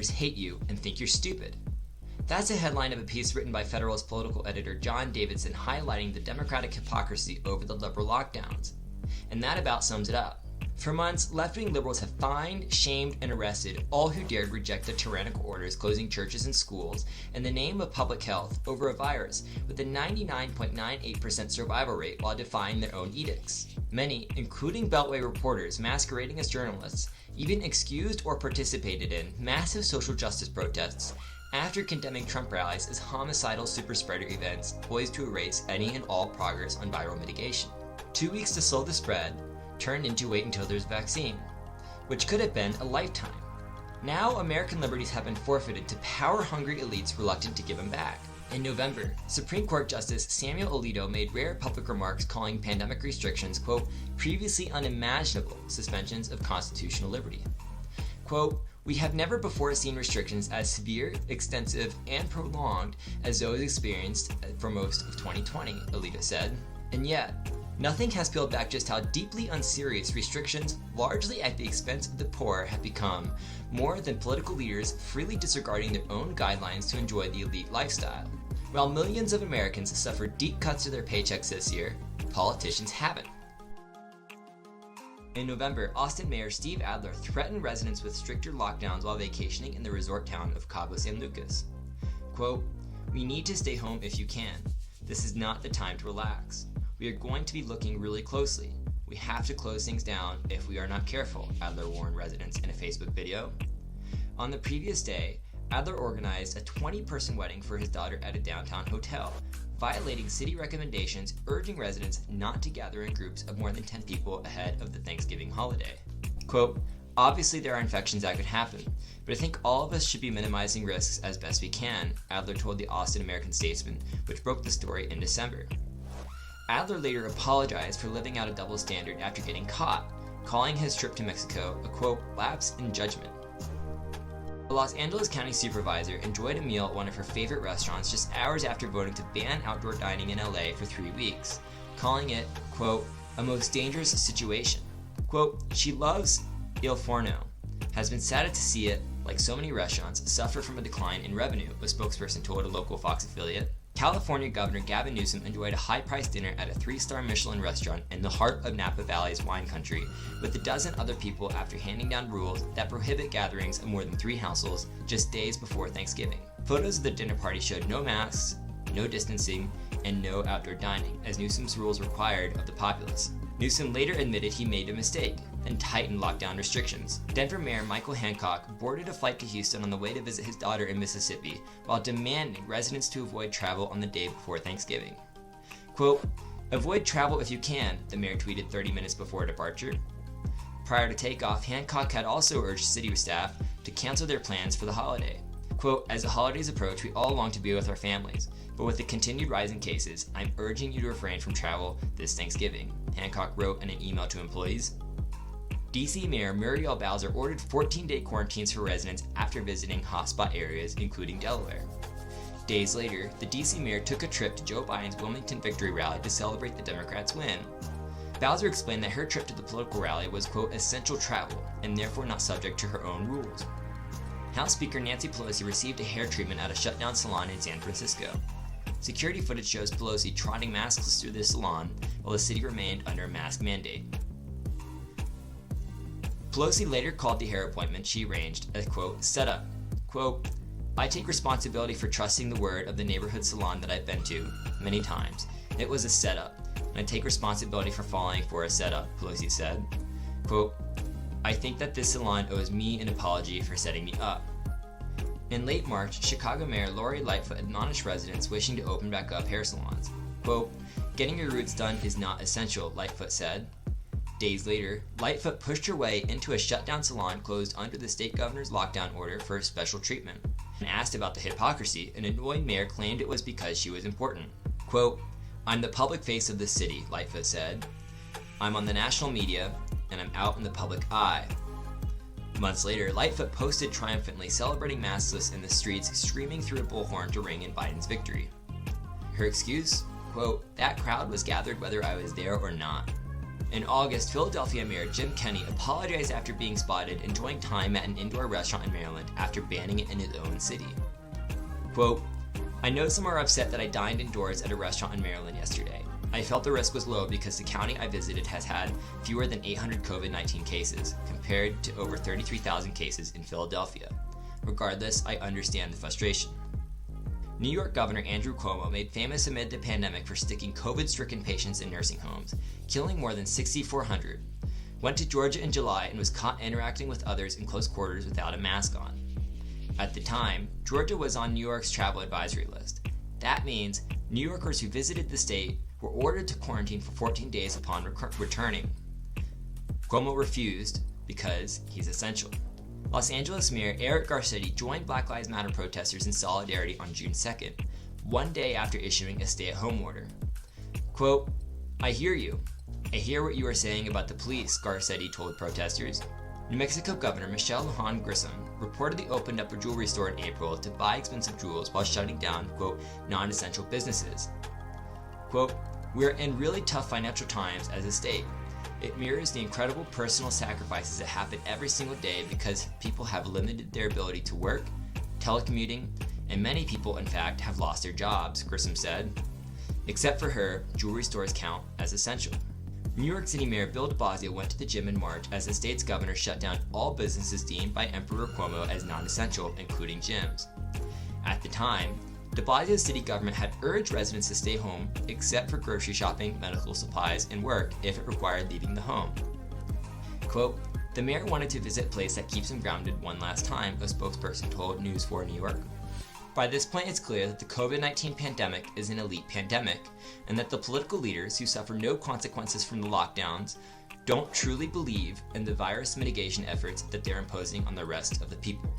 voters hate you and think you're stupid. That's a headline of a piece written by Federalist political editor John Davidson highlighting the Democratic hypocrisy over the liberal lockdowns. And that about sums it up. For months, left-wing liberals have fined, shamed, and arrested all who dared reject the tyrannical orders closing churches and schools in the name of public health over a virus with a 99.98% survival rate while defying their own edicts. Many, including Beltway reporters masquerading as journalists, even excused or participated in massive social justice protests after condemning Trump rallies as homicidal superspreader events poised to erase any and all progress on viral mitigation. 2 weeks to slow the spread turned into wait until there's a vaccine, which could have been a lifetime. Now American liberties have been forfeited to power-hungry elites reluctant to give them back. In November, Supreme Court Justice Samuel Alito made rare public remarks calling pandemic restrictions, quote, previously unimaginable suspensions of constitutional liberty. Quote, we have never before seen restrictions as severe, extensive, and prolonged as those experienced for most of 2020, Alito said. And yet, nothing has peeled back just how deeply unserious restrictions, largely at the expense of the poor, have become, more than political leaders freely disregarding their own guidelines to enjoy the elite lifestyle. While millions of Americans suffered deep cuts to their paychecks this year, politicians haven't. In November, Austin Mayor Steve Adler threatened residents with stricter lockdowns while vacationing in the resort town of Cabo San Lucas. Quote, we need to stay home if you can. This is not the time to relax. We are going to be looking really closely. We have to close things down if we are not careful, Adler warned residents in a Facebook video. On the previous day, Adler organized a 20-person wedding for his daughter at a downtown hotel, violating city recommendations urging residents not to gather in groups of more than 10 people ahead of the Thanksgiving holiday. Quote, obviously there are infections that could happen, but I think all of us should be minimizing risks as best we can, Adler told the Austin American-Statesman, which broke the story in December. Adler later apologized for living out a double standard after getting caught, calling his trip to Mexico a, quote, lapse in judgment. A Los Angeles County supervisor enjoyed a meal at one of her favorite restaurants just hours after voting to ban outdoor dining in LA for 3 weeks, calling it, quote, a most dangerous situation. Quote, she loves Il Forno, has been saddened to see it, like so many restaurants, suffer from a decline in revenue, a spokesperson told a local Fox affiliate. California Governor Gavin Newsom enjoyed a high-priced dinner at a 3-star Michelin restaurant in the heart of Napa Valley's wine country with a dozen other people after handing down rules that prohibit gatherings of more than 3 households just days before Thanksgiving. Photos of the dinner party showed no masks, no distancing, and no outdoor dining, as Newsom's rules required of the populace. Newsom later admitted he made a mistake and tightened lockdown restrictions. Denver Mayor Michael Hancock boarded a flight to Houston on the way to visit his daughter in Mississippi while demanding residents to avoid travel on the day before Thanksgiving. Quote, avoid travel if you can, the mayor tweeted 30 minutes before departure. Prior to takeoff, Hancock had also urged city staff to cancel their plans for the holiday. Quote, as the holidays approach, we all long to be with our families, but with the continued rise in cases, I'm urging you to refrain from travel this Thanksgiving, Hancock wrote in an email to employees. DC Mayor Muriel Bowser ordered 14-day quarantines for residents after visiting hotspot areas, including Delaware. Days later, the DC mayor took a trip to Joe Biden's Wilmington victory rally to celebrate the Democrats' win. Bowser explained that her trip to the political rally was, quote, essential travel, and therefore not subject to her own rules. House Speaker Nancy Pelosi received a hair treatment at a shutdown salon in San Francisco. Security footage shows Pelosi trotting maskless through the salon while the city remained under a mask mandate. Pelosi later called the hair appointment she arranged a, quote, setup. Quote, I take responsibility for trusting the word of the neighborhood salon that I've been to many times. It was a setup, and I take responsibility for falling for a setup, Pelosi said. Quote, I think that this salon owes me an apology for setting me up. In late March, Chicago Mayor Lori Lightfoot admonished residents wishing to open back up hair salons. Quote, getting your roots done is not essential, Lightfoot said. Days later, Lightfoot pushed her way into a shutdown salon closed under the state governor's lockdown order for special treatment. When asked about the hypocrisy, an annoyed mayor claimed it was because she was important. Quote, I'm the public face of the city, Lightfoot said. I'm on the national media, and I'm out in the public eye. Months later, Lightfoot posted triumphantly celebrating maskless in the streets, screaming through a bullhorn to ring in Biden's victory. Her excuse? Quote, that crowd was gathered whether I was there or not. In August, Philadelphia Mayor Jim Kenney apologized after being spotted enjoying time at an indoor restaurant in Maryland after banning it in his own city. Quote, "I know some are upset that I dined indoors at a restaurant in Maryland yesterday. I felt the risk was low because the county I visited has had fewer than 800 COVID-19 cases, compared to over 33,000 cases in Philadelphia. Regardless, I understand the frustration." New York Governor Andrew Cuomo, made famous amid the pandemic for sticking COVID-stricken patients in nursing homes, killing more than 6,400, went to Georgia in July and was caught interacting with others in close quarters without a mask on. At the time, Georgia was on New York's travel advisory list. That means New Yorkers who visited the state were ordered to quarantine for 14 days upon returning. Cuomo refused because he's essential. Los Angeles Mayor Eric Garcetti joined Black Lives Matter protesters in solidarity on June 2nd, one day after issuing a stay-at-home order. Quote, "I hear you. I hear what you are saying about the police," Garcetti told protesters. New Mexico Governor Michelle Lujan Grisham reportedly opened up a jewelry store in April to buy expensive jewels while shutting down, quote, "non-essential businesses." Quote, "We are in really tough financial times as a state. It mirrors the incredible personal sacrifices that happen every single day because people have limited their ability to work, telecommuting, and many people, in fact, have lost their jobs," Grisham said. Except for her, jewelry stores count as essential. New York City Mayor Bill de Blasio went to the gym in March as the state's governor shut down all businesses deemed by Emperor Cuomo as non-essential, including gyms. At the time, de Blasio's city government had urged residents to stay home except for grocery shopping, medical supplies, and work if it required leaving the home. Quote, "The mayor wanted to visit a place that keeps him grounded one last time," a spokesperson told News 4 New York. By this point, it's clear that the COVID-19 pandemic is an elite pandemic, and that the political leaders who suffer no consequences from the lockdowns don't truly believe in the virus mitigation efforts that they're imposing on the rest of the people.